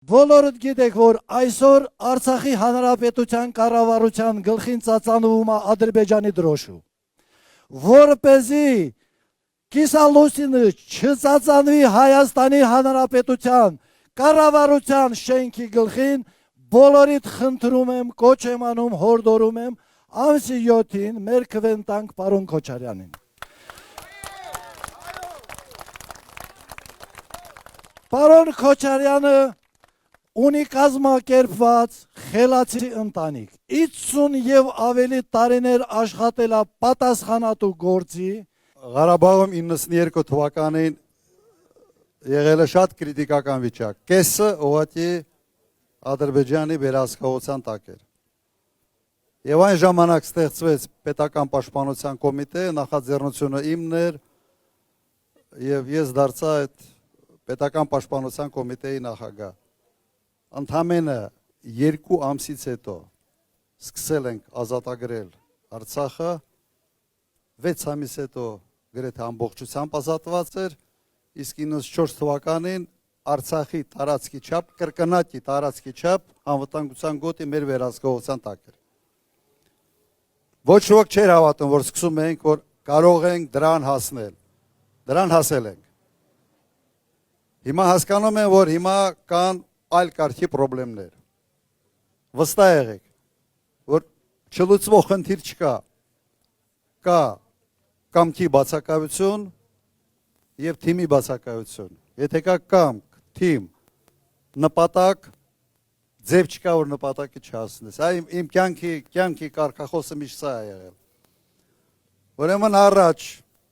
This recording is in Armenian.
Բոլորդ գիտեք, որ այսօր Արցախի հանրապետության կառավարության գլխին ծածանվում է Ադրբեջանի դրոշը, որպեսզի կիսալուսինը չծածանվի Հայաստանի հանրապետության կառավարության շենքի գլխին, բոլորիդ խնդրում եմ, կոչ եմ անում, հորդորում եմ, ամսի 7-ին մեր քվեն տանք պարոն Քոչարյանին։ Պարոն Քոչարյանը ունի կազմակերպված խելացի ընտանիք, 50 եւ ավելի տարիներ աշխատել է պատասխանատու գործի։ Ղարաբաղում 92 թվականին եղել է շատ քրիտիկական վիճակ։ Կեսը ուղղակի Ադրբեջանի վերահսկողության տակ էր։ Եվ այն ժամանակ ստեղծվեց պետական պաշտպանության կոմիտե, նախաձեռնությունը իմն էր, եւ ես դարձա այդ պետական պաշտպանության կոմիտեի նախագահ։ Ընդամենը 2 ամսից հետո սկսել ենք ազատագրել Արցախը, 6 ամիս հետո գրեթե ամբողջությամբ ազատված էր, իսկ 94 թվականին Արցախի տարածքի չափ, կրկնակի տարածքի չափ անվտանգության գոտի մեր վերահսկողության տակ էր։ Ոչ ոք չէր հավատում, որ սկսում ենք, որ կարող ենք դրան հասնել։ Դրան հասել ենք։ Հիմա հասկանում եմ, որ հիմա կան այլ կարգի խնդիրներ։ Վստահ եղեք, որ չլուծվող խնդիր չկա։ Կա կամքի բացակայություն եւ թիմի բացակայություն։ Եթե կա կամք, թիմ, նպատակ, ձև չկա, որ նպատակը չհասնես։ Այ իմ կյանքի կարգախոսը միշտ սա է եղել։ Ուրեմն առաջ